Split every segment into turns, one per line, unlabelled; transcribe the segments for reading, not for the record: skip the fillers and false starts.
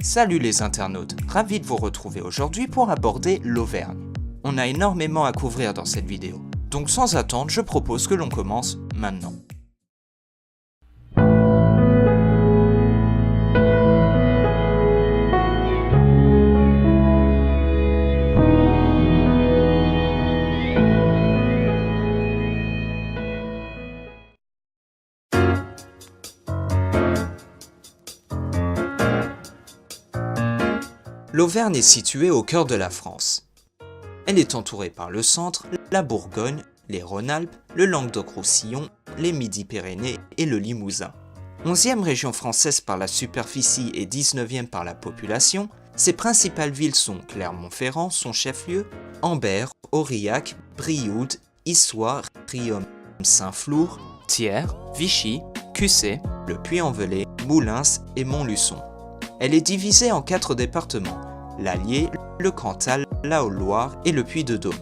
Salut les internautes, ravi de vous retrouver aujourd'hui pour aborder l'Auvergne. On a énormément à couvrir dans cette vidéo, donc sans attendre, je propose que l'on commence maintenant. L'Auvergne est située au cœur de la France. Elle est entourée par le centre, la Bourgogne, les Rhône-Alpes, le Languedoc-Roussillon, les Midi-Pyrénées et le Limousin. 11e région française par la superficie et 19e par la population, ses principales villes sont Clermont-Ferrand, son chef-lieu, Ambert, Aurillac, Brioude, Issoire, Riom, Saint-Flour, Thiers, Vichy, Cussey, le Puy-en-Velay, Moulins et Montluçon. Elle est divisée en 4 départements, l'Allier, le Cantal, la Haute-Loire et le Puy-de-Dôme.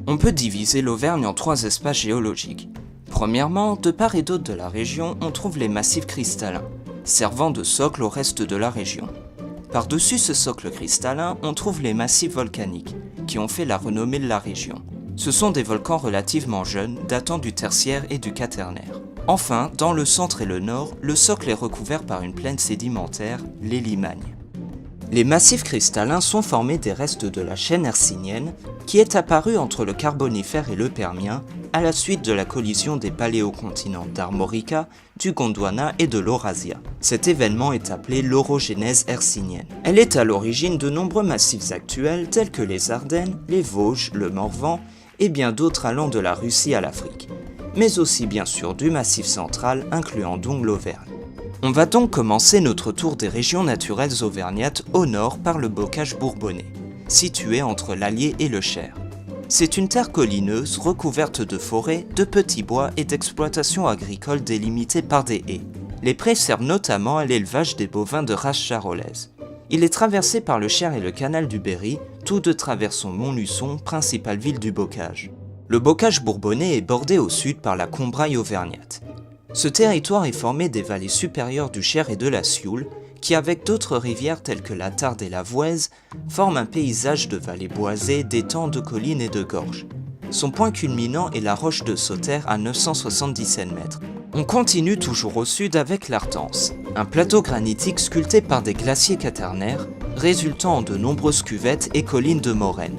On peut diviser l'Auvergne en 3 espaces géologiques. Premièrement, de part et d'autre de la région, on trouve les massifs cristallins, servant de socle au reste de la région. Par-dessus ce socle cristallin, on trouve les massifs volcaniques, qui ont fait la renommée de la région. Ce sont des volcans relativement jeunes, datant du Tertiaire et du Quaternaire. Enfin, dans le centre et le nord, le socle est recouvert par une plaine sédimentaire, les Limagnes. Les massifs cristallins sont formés des restes de la chaîne hercynienne, qui est apparue entre le Carbonifère et le Permien, à la suite de la collision des paléocontinents d'Armorica, du Gondwana et de l'Eurasia. Cet événement est appelé l'orogénèse hercynienne. Elle est à l'origine de nombreux massifs actuels tels que les Ardennes, les Vosges, le Morvan, et bien d'autres allant de la Russie à l'Afrique, mais aussi bien sûr du Massif central incluant donc l'Auvergne. On va donc commencer notre tour des régions naturelles auvergnates au nord par le bocage bourbonnais, situé entre l'Allier et le Cher. C'est une terre collineuse recouverte de forêts, de petits bois et d'exploitations agricoles délimitées par des haies. Les prés servent notamment à l'élevage des bovins de race charolaise. Il est traversé par le Cher et le canal du Berry, tous deux traversant Montluçon, principale ville du bocage. Le bocage bourbonnais est bordé au sud par la Combraille auvergnate. Ce territoire est formé des vallées supérieures du Cher et de la Sioule, qui avec d'autres rivières telles que la Tarde et la Voueize, forment un paysage de vallées boisées, d'étangs, de collines et de gorges. Son point culminant est la roche de Sauterre à 977 mètres. On continue toujours au sud avec l'Artense, un plateau granitique sculpté par des glaciers quaternaires, résultant en de nombreuses cuvettes et collines de moraine.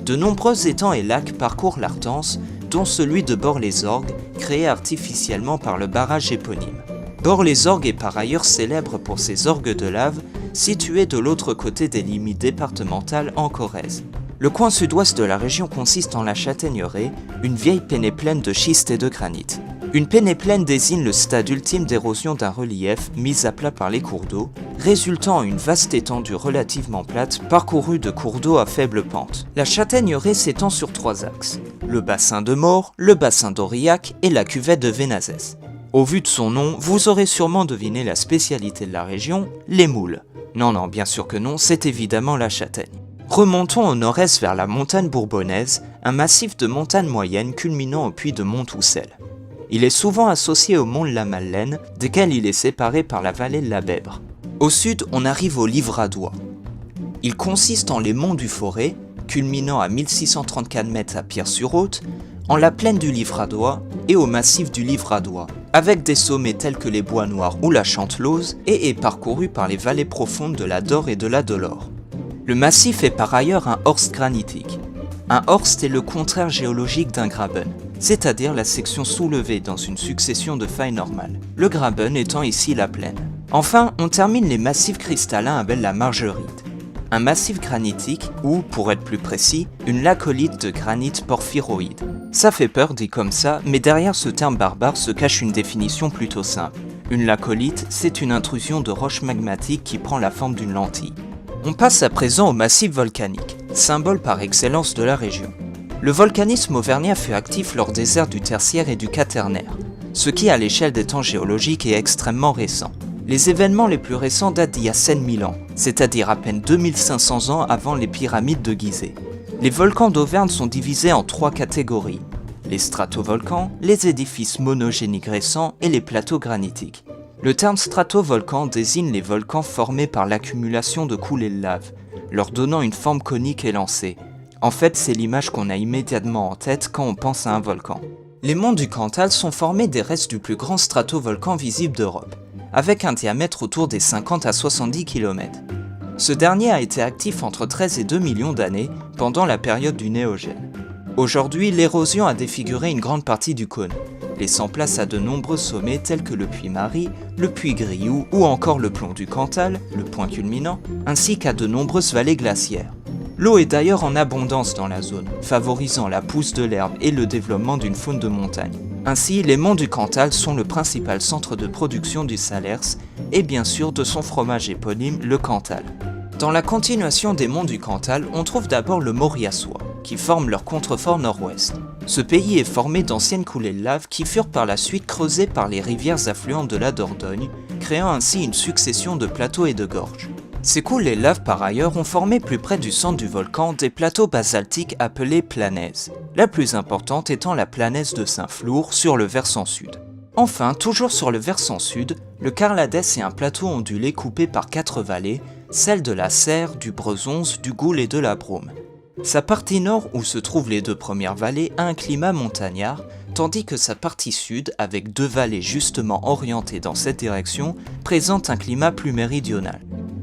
De nombreux étangs et lacs parcourent l'Artense, dont celui de Bord-les-Orgues, créé artificiellement par le barrage éponyme. Bord-les-Orgues est par ailleurs célèbre pour ses orgues de lave, situés de l'autre côté des limites départementales en Corrèze. Le coin sud-ouest de la région consiste en la Châtaigneraie, une vieille pénéplaine de schiste et de granit. Une pénéplaine désigne le stade ultime d'érosion d'un relief mis à plat par les cours d'eau, résultant en une vaste étendue relativement plate parcourue de cours d'eau à faible pente. La Châtaigneraie s'étend sur 3 axes, le bassin de Maure, le bassin d'Aurillac et la cuvette de Vénazès. Au vu de son nom, vous aurez sûrement deviné la spécialité de la région, les moules. Non, bien sûr que non, c'est évidemment la châtaigne. Remontons au nord-est vers la montagne bourbonnaise, un massif de montagnes moyennes culminant au puy de Montousel. Il est souvent associé au mont de la Madeleine, desquels il est séparé par la vallée de la Bèbre. Au sud, on arrive au Livradois. Il consiste en les monts du Forêt, culminant à 1634 mètres à Pierre-sur-Haute, en la plaine du Livradois et au massif du Livradois, avec des sommets tels que les Bois Noirs ou la Chantelose, et est parcouru par les vallées profondes de la Dore et de la Delore. Le massif est par ailleurs un horst granitique. Un horst est le contraire géologique d'un graben, c'est-à-dire la section soulevée dans une succession de failles normales, le graben étant ici la plaine. Enfin, on termine les massifs cristallins avec la margerite, un massif granitique ou, pour être plus précis, une laccolite de granit porphyroïde. Ça fait peur dit comme ça, mais derrière ce terme barbare se cache une définition plutôt simple. Une laccolite, c'est une intrusion de roche magmatique qui prend la forme d'une lentille. On passe à présent au massif volcanique, symbole par excellence de la région. Le volcanisme auvergnat fut actif lors des ères du Tertiaire et du Quaternaire, ce qui à l'échelle des temps géologiques est extrêmement récent. Les événements les plus récents datent d'il y a 7000 ans, c'est-à-dire à peine 2500 ans avant les pyramides de Gizeh. Les volcans d'Auvergne sont divisés en 3 catégories. les stratovolcans, les édifices monogéniques récents et les plateaux granitiques. Le terme stratovolcan désigne les volcans formés par l'accumulation de coulées de lave, leur donnant une forme conique élancée. En fait, c'est l'image qu'on a immédiatement en tête quand on pense à un volcan. Les monts du Cantal sont formés des restes du plus grand stratovolcan visible d'Europe, avec un diamètre autour des 50 à 70 km. Ce dernier a été actif entre 13 et 2 millions d'années pendant la période du Néogène. Aujourd'hui, l'érosion a défiguré une grande partie du cône, laissant place à de nombreux sommets tels que le puy Marie, le puy Grioux ou encore le plomb du Cantal, le point culminant, ainsi qu'à de nombreuses vallées glaciaires. L'eau est d'ailleurs en abondance dans la zone, favorisant la pousse de l'herbe et le développement d'une faune de montagne. Ainsi, les monts du Cantal sont le principal centre de production du Salers et bien sûr de son fromage éponyme, le Cantal. Dans la continuation des monts du Cantal, on trouve d'abord le Mauriacois, qui forme leur contrefort nord-ouest. Ce pays est formé d'anciennes coulées de lave qui furent par la suite creusées par les rivières affluentes de la Dordogne, créant ainsi une succession de plateaux et de gorges. Ces coulées de lave par ailleurs ont formé plus près du centre du volcan des plateaux basaltiques appelés planaises, la plus importante étant la planaise de Saint-Flour sur le versant sud. Enfin, toujours sur le versant sud, le Carladès est un plateau ondulé coupé par 4 vallées, celles de la Serre, du Brezonze, du Goul et de la Brome. Sa partie nord, où se trouvent les 2 premières vallées, a un climat montagnard, tandis que sa partie sud, avec 2 vallées justement orientées dans cette direction, présente un climat plus méridional.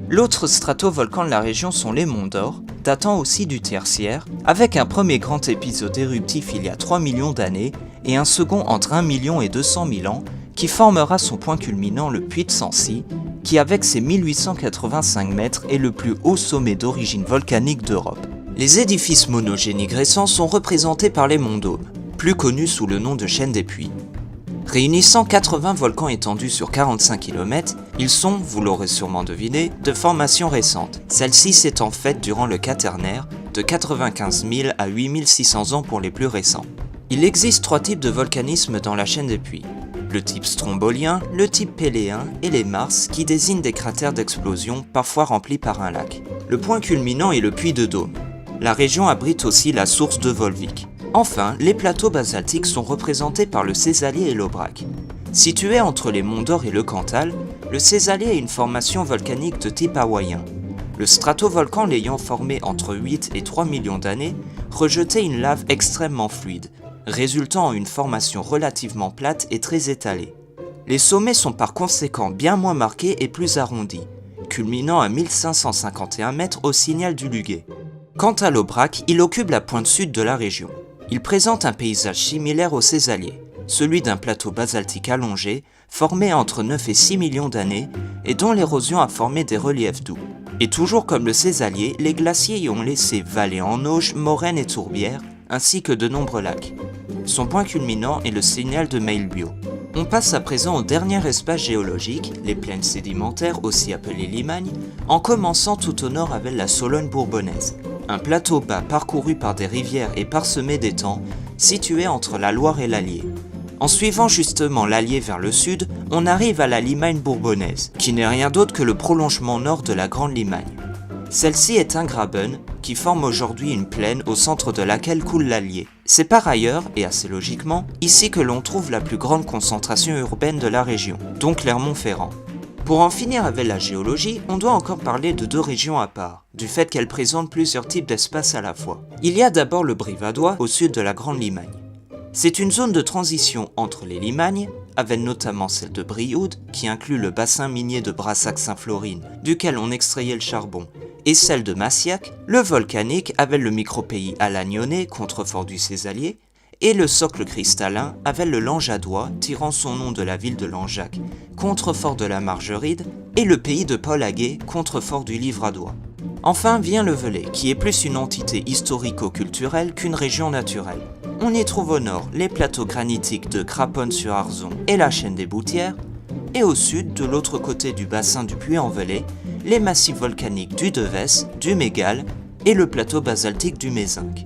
L'autre stratovolcan de la région sont les Monts d'Or, datant aussi du Tertiaire, avec un premier grand épisode éruptif il y a 3 millions d'années et un second entre 1 million et 200 000 ans, qui formera son point culminant le Puy de Sancy, qui avec ses 1885 mètres est le plus haut sommet d'origine volcanique d'Europe. Les édifices monogéniques récents sont représentés par les Monts d'Aume, plus connus sous le nom de chaîne des Puys. Réunissant 80 volcans étendus sur 45 km, ils sont, vous l'aurez sûrement deviné, de formation récente. Celle-ci s'étant faite durant le Quaternaire, de 95 000 à 8 600 ans pour les plus récents. Il existe 3 types de volcanisme dans la chaîne des Puys. Le type strombolien, le type péléen et les mars qui désignent des cratères d'explosion parfois remplis par un lac. Le point culminant est le Puy de Dôme. La région abrite aussi la source de Volvic. Enfin, les plateaux basaltiques sont représentés par le Césalier et l'Aubrac. Situé entre les Monts d'Or et le Cantal, le Césalier est une formation volcanique de type hawaïen. Le stratovolcan l'ayant formé entre 8 et 3 millions d'années rejetait une lave extrêmement fluide, résultant en une formation relativement plate et très étalée. Les sommets sont par conséquent bien moins marqués et plus arrondis, culminant à 1551 mètres au signal du Luguet. Quant à l'Aubrac, il occupe la pointe sud de la région. Il présente un paysage similaire au Césalier, celui d'un plateau basaltique allongé, formé entre 9 et 6 millions d'années et dont l'érosion a formé des reliefs doux. Et toujours comme le Césalier, les glaciers y ont laissé vallées en auge, moraines et tourbières, ainsi que de nombreux lacs. Son point culminant est le signal de Mailbio. On passe à présent au dernier espace géologique, les plaines sédimentaires, aussi appelées Limagne, en commençant tout au nord avec la Sologne bourbonnaise. Un plateau bas parcouru par des rivières et parsemé d'étangs, situé entre la Loire et l'Allier. En suivant justement l'Allier vers le sud, on arrive à la Limagne bourbonnaise, qui n'est rien d'autre que le prolongement nord de la Grande Limagne. Celle-ci est un graben qui forme aujourd'hui une plaine au centre de laquelle coule l'Allier. C'est par ailleurs, et assez logiquement, ici que l'on trouve la plus grande concentration urbaine de la région, donc Clermont-Ferrand. Pour en finir avec la géologie, on doit encore parler de 2 régions à part, du fait qu'elles présentent plusieurs types d'espaces à la fois. Il y a d'abord le Brivadois, au sud de la Grande Limagne. C'est une zone de transition entre les Limagnes, avec notamment celle de Brioude, qui inclut le bassin minier de Brassac-Saint-Florine, duquel on extrayait le charbon, et celle de Massiac, le volcanique avec le micropays Alagnonnais, contrefort du Césalier, et le socle cristallin avec le Langeadois, tirant son nom de la ville de Langeac, contrefort de la Margeride, et le pays de Paul Aguet, contrefort du Livradois. Enfin vient le Velay, qui est plus une entité historico-culturelle qu'une région naturelle. On y trouve au nord les plateaux granitiques de Craponne-sur-Arzon et la chaîne des Boutières, et au sud, de l'autre côté du bassin du Puy-en-Velay, les massifs volcaniques du Devès, du Mégale et le plateau basaltique du Mézinc.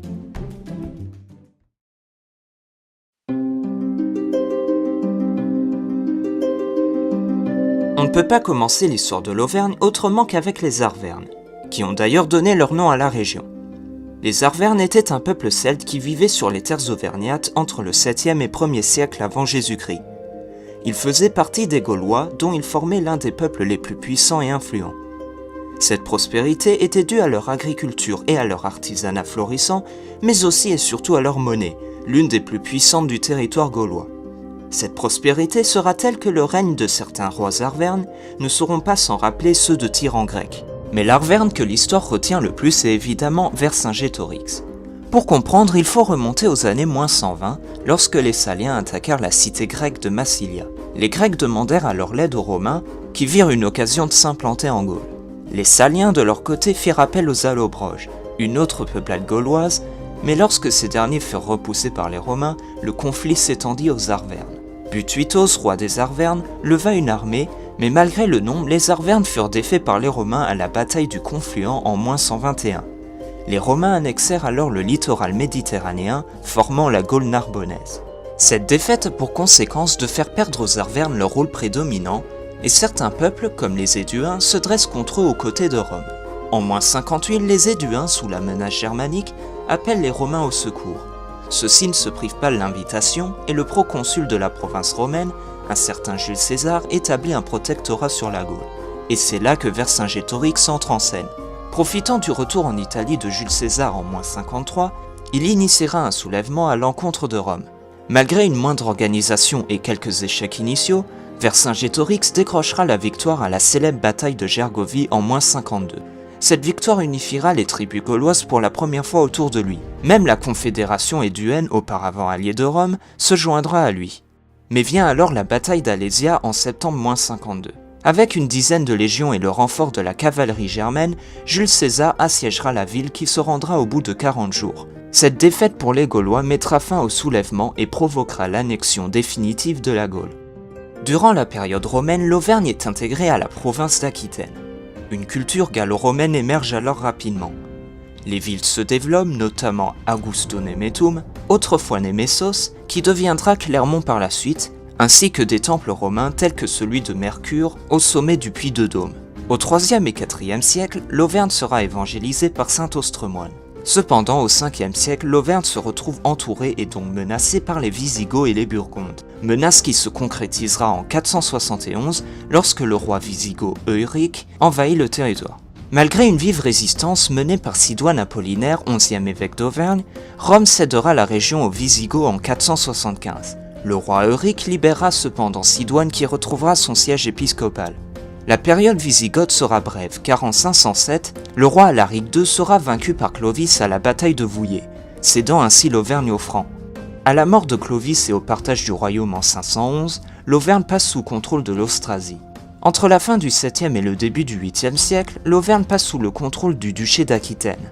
On ne peut pas commencer l'histoire de l'Auvergne autrement qu'avec les Arvernes, qui ont d'ailleurs donné leur nom à la région. Les Arvernes étaient un peuple celte qui vivait sur les terres auvergnates entre le 7e et 1er siècle avant Jésus-Christ. Ils faisaient partie des Gaulois, dont ils formaient l'un des peuples les plus puissants et influents. Cette prospérité était due à leur agriculture et à leur artisanat florissant, mais aussi et surtout à leur monnaie, l'une des plus puissantes du territoire gaulois. Cette prospérité sera telle que le règne de certains rois arvernes ne seront pas sans rappeler ceux de tyran grec. Mais l'Arverne que l'histoire retient le plus est évidemment Vercingétorix. Pour comprendre, il faut remonter aux années -120, lorsque les Saliens attaquèrent la cité grecque de Massilia. Les Grecs demandèrent alors l'aide aux Romains, qui virent une occasion de s'implanter en Gaule. Les Saliens, de leur côté, firent appel aux Allobroges, une autre peuplade gauloise, mais lorsque ces derniers furent repoussés par les Romains, le conflit s'étendit aux Arvernes. Butuitos, roi des Arvernes, leva une armée, mais malgré le nombre, les Arvernes furent défaits par les Romains à la bataille du Confluent en -121. Les Romains annexèrent alors le littoral méditerranéen, formant la Gaule narbonnaise. Cette défaite a pour conséquence de faire perdre aux Arvernes leur rôle prédominant, et certains peuples, comme les Éduins, se dressent contre eux aux côtés de Rome. En -58, les Éduins, sous la menace germanique, appellent les Romains au secours. Ceux-ci ne se privent pas de l'invitation, et le proconsul de la province romaine, un certain Jules César, établit un protectorat sur la Gaule. Et c'est là que Vercingétorix entre en scène. Profitant du retour en Italie de Jules César en -53, il initiera un soulèvement à l'encontre de Rome. Malgré une moindre organisation et quelques échecs initiaux, Vercingétorix décrochera la victoire à la célèbre bataille de Gergovie en -52. Cette victoire unifiera les tribus gauloises pour la première fois autour de lui. Même la confédération éduenne, auparavant alliée de Rome, se joindra à lui. Mais vient alors la bataille d'Alésia en septembre -52. Avec une dizaine de légions et le renfort de la cavalerie germaine, Jules César assiégera la ville qui se rendra au bout de 40 jours. Cette défaite pour les Gaulois mettra fin au soulèvement et provoquera l'annexion définitive de la Gaule. Durant la période romaine, l'Auvergne est intégrée à la province d'Aquitaine. Une culture gallo-romaine émerge alors rapidement. Les villes se développent, notamment Augusto Nemetum, autrefois Nemessos, qui deviendra Clermont par la suite, ainsi que des temples romains tels que celui de Mercure au sommet du Puy de Dôme. Au IIIe et IVe siècle, l'Auvergne sera évangélisée par saint Austremoine. Cependant, au Ve siècle, l'Auvergne se retrouve entourée et donc menacée par les Visigoths et les Burgondes. Menace qui se concrétisera en 471 lorsque le roi wisigoth Euric envahit le territoire. Malgré une vive résistance menée par Sidoine Apollinaire, 11e évêque d'Auvergne, Rome cédera la région aux Visigoths en 475. Le roi Euric libérera cependant Sidoine qui retrouvera son siège épiscopal. La période wisigothe sera brève car en 507, le roi Alaric II sera vaincu par Clovis à la bataille de Vouillé, cédant ainsi l'Auvergne aux Francs. À la mort de Clovis et au partage du royaume en 511, l'Auvergne passe sous contrôle de l'Austrasie. Entre la fin du 7e et le début du 8e siècle, l'Auvergne passe sous le contrôle du duché d'Aquitaine.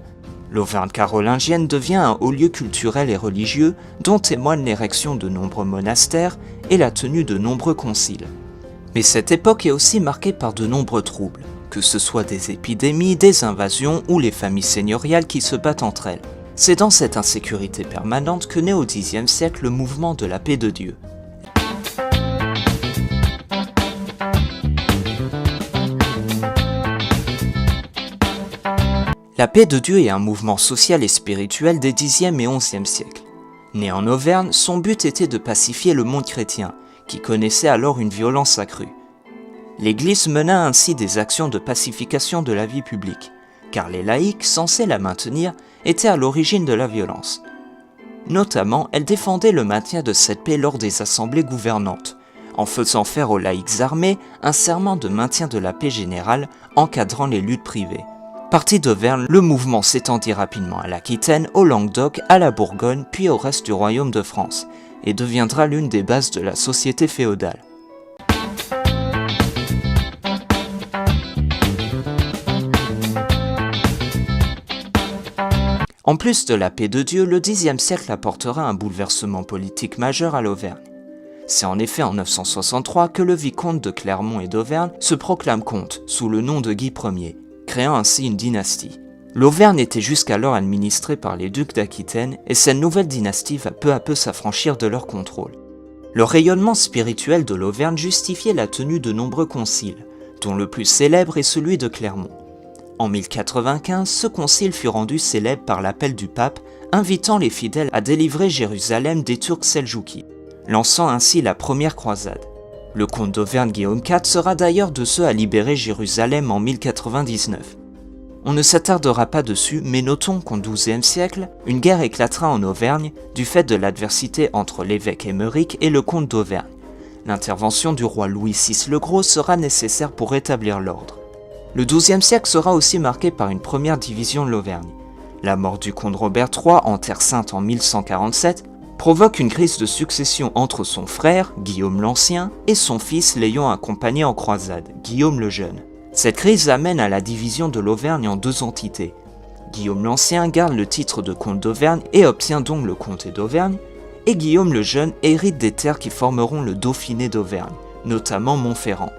L'Auvergne carolingienne devient un haut lieu culturel et religieux dont témoignent l'érection de nombreux monastères et la tenue de nombreux conciles. Mais cette époque est aussi marquée par de nombreux troubles, que ce soit des épidémies, des invasions ou les familles seigneuriales qui se battent entre elles. C'est dans cette insécurité permanente que naît au Xe siècle le mouvement de la paix de Dieu. La paix de Dieu est un mouvement social et spirituel des Xe et XIe siècles. Né en Auvergne, son but était de pacifier le monde chrétien, qui connaissait alors une violence accrue. L'Église mena ainsi des actions de pacification de la vie publique, car les laïcs, censés la maintenir, étaient à l'origine de la violence. Notamment, elle défendait le maintien de cette paix lors des assemblées gouvernantes, en faisant faire aux laïcs armés un serment de maintien de la paix générale encadrant les luttes privées. Parti d'Auvergne, le mouvement s'étendit rapidement à l'Aquitaine, au Languedoc, à la Bourgogne, puis au reste du royaume de France, et deviendra l'une des bases de la société féodale. En plus de la paix de Dieu, le Xe siècle apportera un bouleversement politique majeur à l'Auvergne. C'est en effet en 963 que le vicomte de Clermont et d'Auvergne se proclame comte sous le nom de Guy Ier, créant ainsi une dynastie. L'Auvergne était jusqu'alors administrée par les ducs d'Aquitaine et cette nouvelle dynastie va peu à peu s'affranchir de leur contrôle. Le rayonnement spirituel de l'Auvergne justifiait la tenue de nombreux conciles, dont le plus célèbre est celui de Clermont. En 1095, ce concile fut rendu célèbre par l'appel du pape, invitant les fidèles à délivrer Jérusalem des Turcs seldjoukides, lançant ainsi la première croisade. Le comte d'Auvergne Guillaume IV sera d'ailleurs de ceux à libérer Jérusalem en 1099. On ne s'attardera pas dessus, mais notons qu'au XIIe siècle, une guerre éclatera en Auvergne du fait de l'adversité entre l'évêque Émeric et le comte d'Auvergne. L'intervention du roi Louis VI le Gros sera nécessaire pour rétablir l'ordre. Le XIIe siècle sera aussi marqué par une première division de l'Auvergne. La mort du comte Robert III en Terre Sainte en 1147 provoque une crise de succession entre son frère, Guillaume l'Ancien, et son fils l'ayant accompagné en croisade, Guillaume le Jeune. Cette crise amène à la division de l'Auvergne en deux entités. Guillaume l'Ancien garde le titre de comte d'Auvergne et obtient donc le comté d'Auvergne, et Guillaume le Jeune hérite des terres qui formeront le Dauphiné d'Auvergne, notamment Montferrand.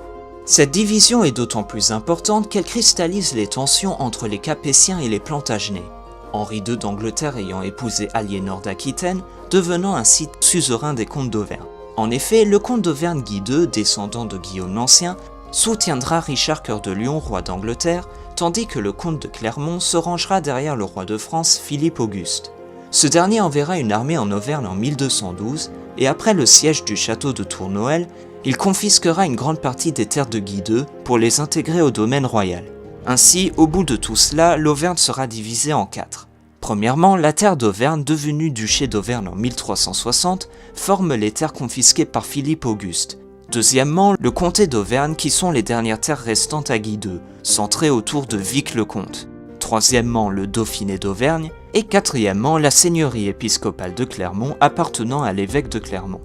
Cette division est d'autant plus importante qu'elle cristallise les tensions entre les Capétiens et les Plantagenets, Henri II d'Angleterre ayant épousé Aliénor d'Aquitaine, devenant ainsi suzerain des comtes d'Auvergne. En effet, le comte d'Auvergne Guy II, descendant de Guillaume l'Ancien, soutiendra Richard Cœur de Lion, roi d'Angleterre, tandis que le comte de Clermont se rangera derrière le roi de France, Philippe Auguste. Ce dernier enverra une armée en Auvergne en 1212, et après le siège du château de Tournoël, il confisquera une grande partie des terres de Guy II pour les intégrer au domaine royal. Ainsi, au bout de tout cela, l'Auvergne sera divisée en quatre. Premièrement, la terre d'Auvergne, devenue duché d'Auvergne en 1360, forme les terres confisquées par Philippe Auguste. Deuxièmement, le comté d'Auvergne, qui sont les dernières terres restantes à Guy II, centrées autour de Vic-le-Comte. Troisièmement, le Dauphiné d'Auvergne. Et quatrièmement, la seigneurie épiscopale de Clermont appartenant à l'évêque de Clermont.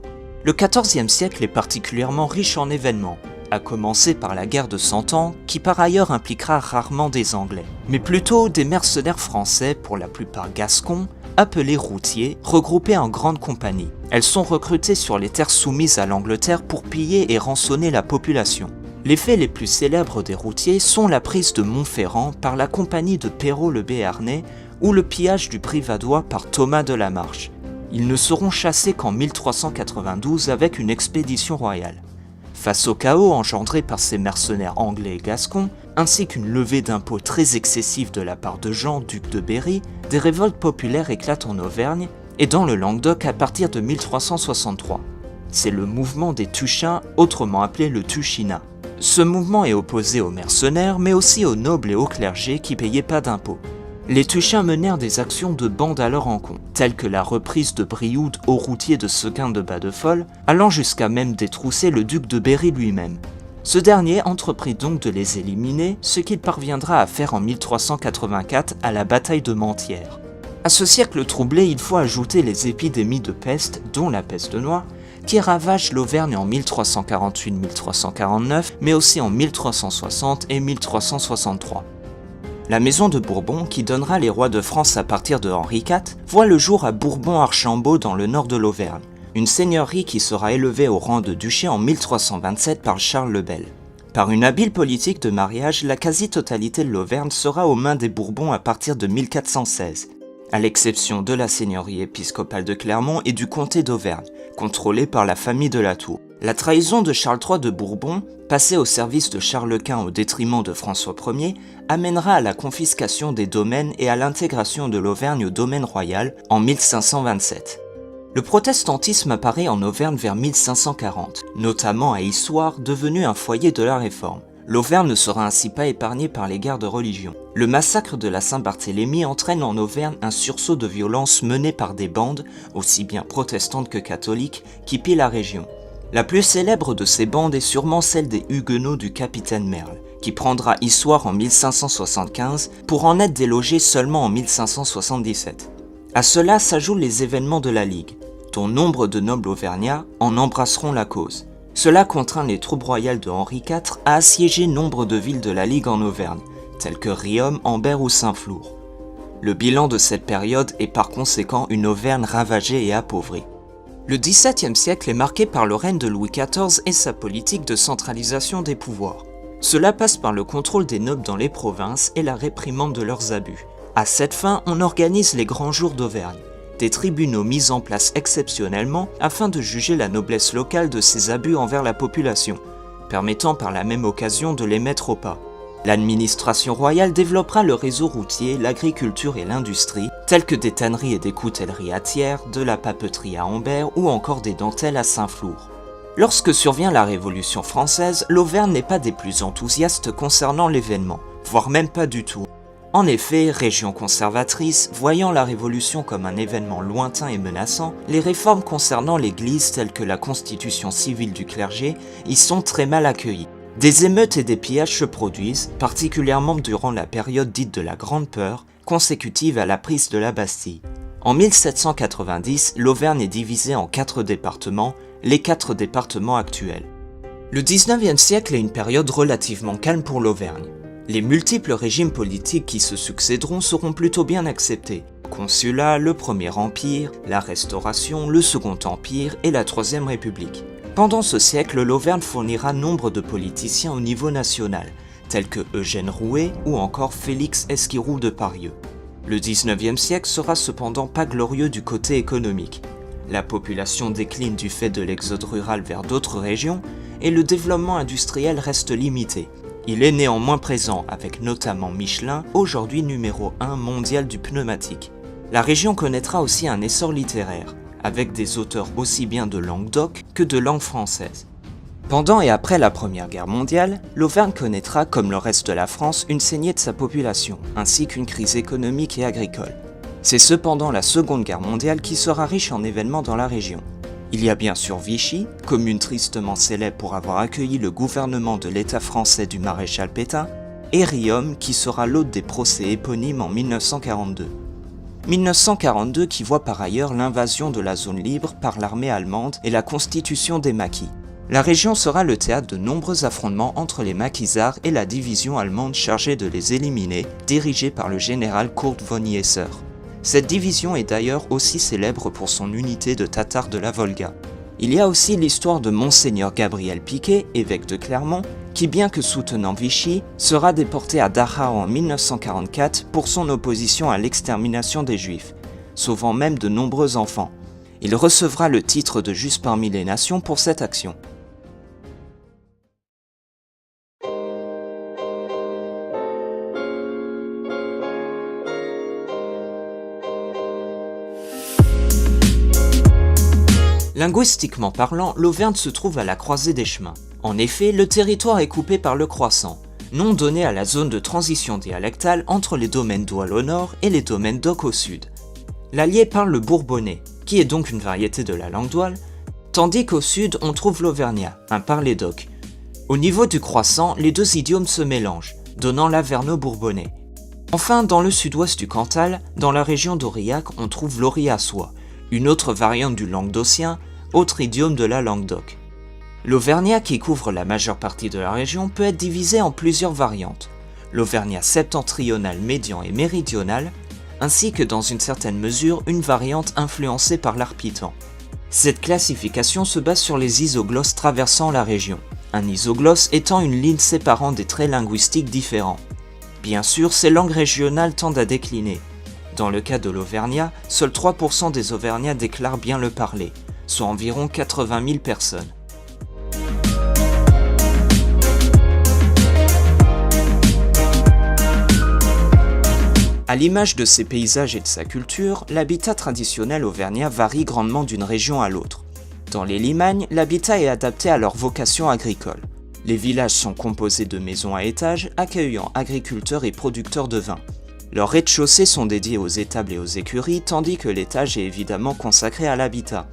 Le XIVe siècle est particulièrement riche en événements, à commencer par la guerre de Cent Ans, qui par ailleurs impliquera rarement des Anglais, mais plutôt des mercenaires français, pour la plupart gascons, appelés routiers, regroupés en grandes compagnies. Elles sont recrutées sur les terres soumises à l'Angleterre pour piller et rançonner la population. Les faits les plus célèbres des routiers sont la prise de Montferrand par la compagnie de Perrault le Béarnais ou le pillage du Privadois par Thomas de la Marche. Ils ne seront chassés qu'en 1392 avec une expédition royale. Face au chaos engendré par ces mercenaires anglais et gascons, ainsi qu'une levée d'impôts très excessive de la part de Jean, duc de Berry, des révoltes populaires éclatent en Auvergne et dans le Languedoc à partir de 1363. C'est le mouvement des Tuchins, autrement appelé le Tuchinat. Ce mouvement est opposé aux mercenaires, mais aussi aux nobles et aux clergés qui payaient pas d'impôts. Les Tuchins menèrent des actions de bande à leur encontre, telles que la reprise de Brioude au routier de Seguin de Bas-de-Folle, allant jusqu'à même détrousser le duc de Berry lui-même. Ce dernier entreprit donc de les éliminer, ce qu'il parviendra à faire en 1384 à la bataille de Mentières. À ce siècle troublé, il faut ajouter les épidémies de peste, dont la peste noire, qui ravagent l'Auvergne en 1348-1349, mais aussi en 1360 et 1363. La maison de Bourbon, qui donnera les rois de France à partir de Henri IV, voit le jour à Bourbon-Archambault dans le nord de l'Auvergne, une seigneurie qui sera élevée au rang de duché en 1327 par Charles le Bel. Par une habile politique de mariage, la quasi-totalité de l'Auvergne sera aux mains des Bourbons à partir de 1416, à l'exception de la seigneurie épiscopale de Clermont et du comté d'Auvergne, contrôlée par la famille de la Tour. La trahison de Charles III de Bourbon, passé au service de Charles Quint au détriment de François Ier, amènera à la confiscation des domaines et à l'intégration de l'Auvergne au domaine royal en 1527. Le protestantisme apparaît en Auvergne vers 1540, notamment à Issoire, devenu un foyer de la Réforme. L'Auvergne ne sera ainsi pas épargnée par les guerres de religion. Le massacre de la Saint-Barthélemy entraîne en Auvergne un sursaut de violence mené par des bandes, aussi bien protestantes que catholiques, qui pillent la région. La plus célèbre de ces bandes est sûrement celle des Huguenots du capitaine Merle, qui prendra Issoire en 1575 pour en être délogé seulement en 1577. À cela s'ajoutent les événements de la Ligue, dont nombre de nobles auvergnats en embrasseront la cause. Cela contraint les troupes royales de Henri IV à assiéger nombre de villes de la Ligue en Auvergne, telles que Riom, Ambert ou Saint-Flour. Le bilan de cette période est par conséquent une Auvergne ravagée et appauvrie. Le XVIIe siècle est marqué par le règne de Louis XIV et sa politique de centralisation des pouvoirs. Cela passe par le contrôle des nobles dans les provinces et la réprimande de leurs abus. À cette fin, on organise les grands jours d'Auvergne, des tribunaux mis en place exceptionnellement afin de juger la noblesse locale de ces abus envers la population, permettant par la même occasion de les mettre au pas. L'administration royale développera le réseau routier, l'agriculture et l'industrie, tels que des tanneries et des coutelleries à Thiers, de la papeterie à Ambert ou encore des dentelles à Saint-Flour. Lorsque survient la Révolution française, l'Auvergne n'est pas des plus enthousiastes concernant l'événement, voire même pas du tout. En effet, région conservatrice, voyant la Révolution comme un événement lointain et menaçant, les réformes concernant l'Église telles que la constitution civile du clergé y sont très mal accueillies. Des émeutes et des pillages se produisent, particulièrement durant la période dite de la Grande Peur, consécutive à la prise de la Bastille. En 1790, l'Auvergne est divisée en 4 départements, les 4 départements actuels. Le 19e siècle est une période relativement calme pour l'Auvergne. Les multiples régimes politiques qui se succéderont seront plutôt bien acceptés. Le Consulat, le Premier Empire, la Restauration, le Second Empire et la Troisième République. Pendant ce siècle, l'Auvergne fournira nombre de politiciens au niveau national, tels que Eugène Rouet ou encore Félix Esquiroux de Parieux. Le 19e siècle sera cependant pas glorieux du côté économique. La population décline du fait de l'exode rural vers d'autres régions et le développement industriel reste limité. Il est néanmoins présent avec notamment Michelin, aujourd'hui numéro 1 mondial du pneumatique. La région connaîtra aussi un essor littéraire, avec des auteurs aussi bien de langue d'oc que de langue française. Pendant et après la Première Guerre mondiale, l'Auvergne connaîtra, comme le reste de la France, une saignée de sa population, ainsi qu'une crise économique et agricole. C'est cependant la Seconde Guerre mondiale qui sera riche en événements dans la région. Il y a bien sûr Vichy, commune tristement célèbre pour avoir accueilli le gouvernement de l'État français du maréchal Pétain, et Riom qui sera l'hôte des procès éponymes en 1942. 1942 qui voit par ailleurs l'invasion de la zone libre par l'armée allemande et la constitution des maquis. La région sera le théâtre de nombreux affrontements entre les maquisards et la division allemande chargée de les éliminer, dirigée par le général Kurt von Jesser. Cette division est d'ailleurs aussi célèbre pour son unité de Tatars de la Volga. Il y a aussi l'histoire de Monseigneur Gabriel Piquet, évêque de Clermont, qui bien que soutenant Vichy, sera déporté à Dachau en 1944 pour son opposition à l'extermination des Juifs, sauvant même de nombreux enfants. Il recevra le titre de Juste parmi les nations pour cette action. Linguistiquement parlant, l'Auvergne se trouve à la croisée des chemins. En effet, le territoire est coupé par le Croissant, nom donné à la zone de transition dialectale entre les domaines d'Oual au nord et les domaines d'Oc au sud. L'Allier parle le bourbonnais, qui est donc une variété de la langue d'Oual, tandis qu'au sud on trouve l'auvergnat, un parler d'Oc. Au niveau du Croissant, les deux idiomes se mélangent, donnant l'averno-bourbonnais. Enfin, dans le sud-ouest du Cantal, dans la région d'Aurillac, on trouve l'aurillacois, une autre variante du languedocien, autre idiome de la langue d'Oc. L'auvergnat, qui couvre la majeure partie de la région, peut être divisé en plusieurs variantes. L'auvergnat septentrional, médian et méridional, ainsi que dans une certaine mesure une variante influencée par l'arpitan. Cette classification se base sur les isoglosses traversant la région, un isoglosse étant une ligne séparant des traits linguistiques différents. Bien sûr, ces langues régionales tendent à décliner. Dans le cas de l'auvergnat, seuls 3% des auvergnats déclarent bien le parler, soit environ 80 000 personnes. À l'image de ses paysages et de sa culture, l'habitat traditionnel auvergnat varie grandement d'une région à l'autre. Dans les Limagnes, l'habitat est adapté à leur vocation agricole. Les villages sont composés de maisons à étages accueillant agriculteurs et producteurs de vin. Leurs rez-de-chaussée sont dédiés aux étables et aux écuries, tandis que l'étage est évidemment consacré à l'habitat.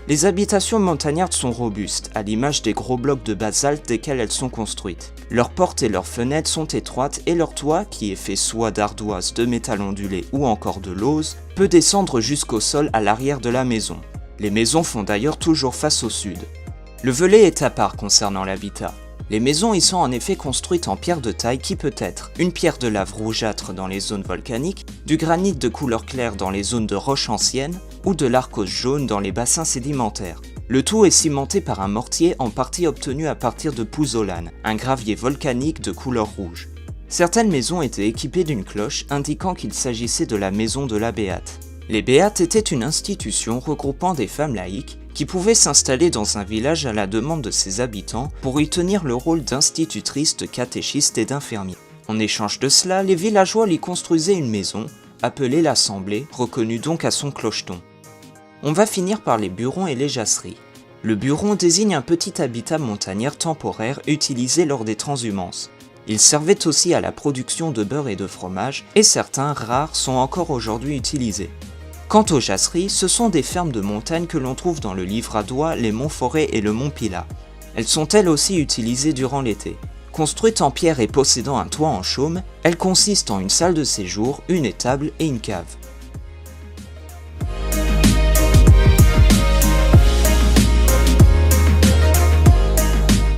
Les habitations montagnardes sont robustes, à l'image des gros blocs de basalte desquels elles sont construites. Leurs portes et leurs fenêtres sont étroites et leur toit, qui est fait soit d'ardoise, de métal ondulé ou encore de lauze, peut descendre jusqu'au sol à l'arrière de la maison. Les maisons font d'ailleurs toujours face au sud. Le Velay est à part concernant l'habitat. Les maisons y sont en effet construites en pierre de taille qui peut être une pierre de lave rougeâtre dans les zones volcaniques, du granit de couleur claire dans les zones de roches anciennes ou de l'arcose jaune dans les bassins sédimentaires. Le tout est cimenté par un mortier en partie obtenu à partir de pouzzolane, un gravier volcanique de couleur rouge. Certaines maisons étaient équipées d'une cloche indiquant qu'il s'agissait de la maison de la Béate. Les Béates étaient une institution regroupant des femmes laïques qui pouvaient s'installer dans un village à la demande de ses habitants pour y tenir le rôle d'institutrices, de catéchistes et d'infirmiers. En échange de cela, les villageois lui construisaient une maison, appelée l'Assemblée, reconnue donc à son clocheton. On va finir par les burons et les jasseries. Le buron désigne un petit habitat montagnard temporaire utilisé lors des transhumances. Il servait aussi à la production de beurre et de fromage, et certains, rares, sont encore aujourd'hui utilisés. Quant aux jasseries, ce sont des fermes de montagne que l'on trouve dans le Livradois, les monts Forêt et le mont Pilat. Elles sont elles aussi utilisées durant l'été. Construites en pierre et possédant un toit en chaume, elles consistent en une salle de séjour, une étable et une cave.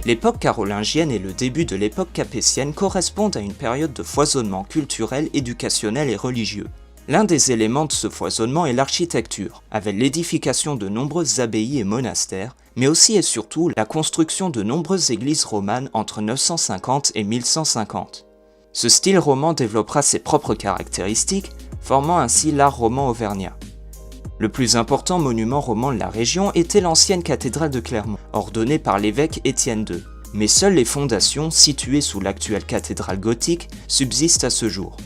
L'époque carolingienne et le début de l'époque capétienne correspondent à une période de foisonnement culturel, éducationnel et religieux. L'un des éléments de ce foisonnement est l'architecture, avec l'édification de nombreuses abbayes et monastères, mais aussi et surtout la construction de nombreuses églises romanes entre 950 et 1150. Ce style roman développera ses propres caractéristiques, formant ainsi l'art roman auvergnat. Le plus important monument roman de la région était l'ancienne cathédrale de Clermont, ordonnée par l'évêque Étienne II, mais seules les fondations, situées sous l'actuelle cathédrale gothique, subsistent à ce jour.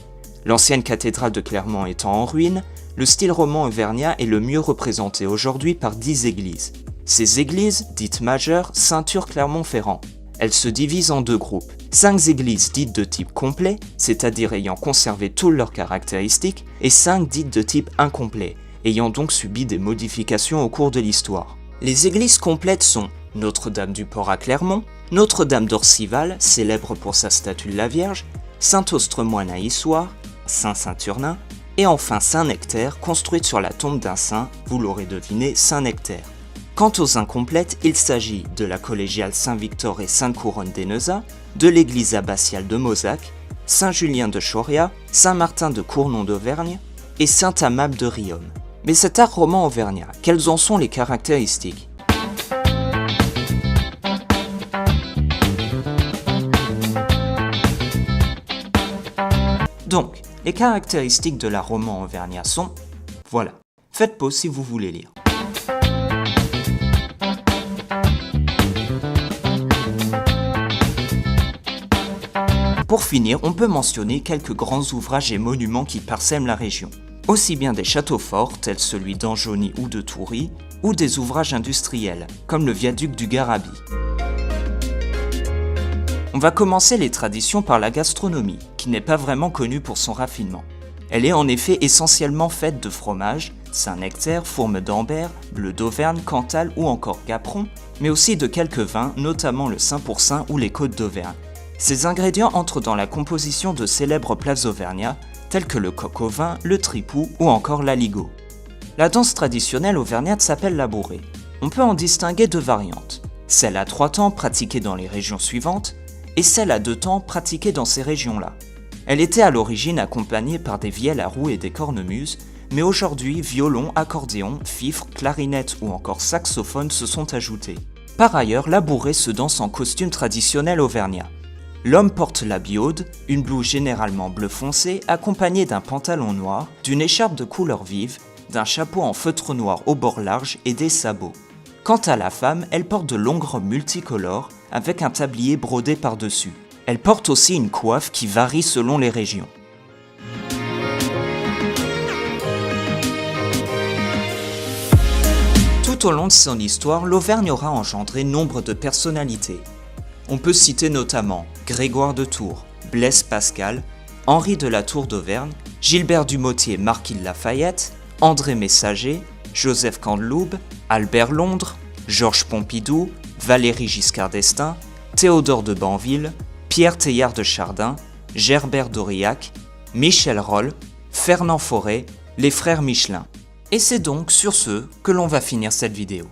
L'ancienne cathédrale de Clermont étant en ruine, le style roman auvergnat est le mieux représenté aujourd'hui par 10 églises. Ces églises, dites majeures, ceinturent Clermont-Ferrand. Elles se divisent en deux groupes. 5 églises dites de type complet, c'est-à-dire ayant conservé toutes leurs caractéristiques, et 5 dites de type incomplet, ayant donc subi des modifications au cours de l'histoire. Les églises complètes sont Notre-Dame du Port à Clermont, Notre-Dame d'Orcival, célèbre pour sa statue de la Vierge, Saint-Austremoine à Issoire, Saint-Saturnin, et enfin Saint-Nectaire, construite sur la tombe d'un saint, vous l'aurez deviné, Saint-Nectaire. Quant aux incomplètes, il s'agit de la collégiale Saint-Victor et Sainte-Couronne d'Eneza, de l'église abbatiale de Mozac, Saint-Julien de Choria, Saint-Martin de Cournon d'Auvergne et Saint-Amable de Riom. Mais cet art roman auvergnat, quelles en sont les caractéristiques ? Donc, les caractéristiques de l'art roman auvergnat sont, voilà, faites pause si vous voulez lire. Pour finir, on peut mentionner quelques grands ouvrages et monuments qui parsèment la région. Aussi bien des châteaux forts, tels celui d'Anjony ou de Toury, ou des ouvrages industriels, comme le viaduc du Garabi. On va commencer les traditions par la gastronomie, qui n'est pas vraiment connue pour son raffinement. Elle est en effet essentiellement faite de fromage, Saint-Nectaire, Fourme d'Ambert, Bleu d'Auvergne, Cantal ou encore Gaperon, mais aussi de quelques vins, notamment le Saint-Pourçain ou les Côtes d'Auvergne. Ces ingrédients entrent dans la composition de célèbres plats auvergnats, tels que le coq au vin, le tripou ou encore l'aligot. La danse traditionnelle auvergnate s'appelle la bourrée. On peut en distinguer deux variantes, celle à 3 temps pratiquée dans les régions suivantes, et celle à 2 temps pratiquée dans ces régions-là. Elle était à l'origine accompagnée par des vielles à roue et des cornemuses, mais aujourd'hui violon, accordéon, fifre, clarinette ou encore saxophone se sont ajoutés. Par ailleurs, la bourrée se danse en costume traditionnel auvergnat. L'homme porte la biaude, une blouse généralement bleu foncé, accompagnée d'un pantalon noir, d'une écharpe de couleur vive, d'un chapeau en feutre noir au bord large et des sabots. Quant à la femme, elle porte de longues robes multicolores, avec un tablier brodé par-dessus. Elle porte aussi une coiffe qui varie selon les régions. Tout au long de son histoire, l'Auvergne aura engendré nombre de personnalités. On peut citer notamment Grégoire de Tours, Blaise Pascal, Henri de la Tour d'Auvergne, Gilbert Dumotier marquis de Lafayette, André Messager, Joseph Candeloube, Albert Londres, Georges Pompidou, Valéry Giscard d'Estaing, Théodore de Banville, Pierre Teilhard de Chardin, Gerbert d'Aurillac, Michel Rolle, Fernand Forêt, les frères Michelin. Et c'est donc sur ce que l'on va finir cette vidéo.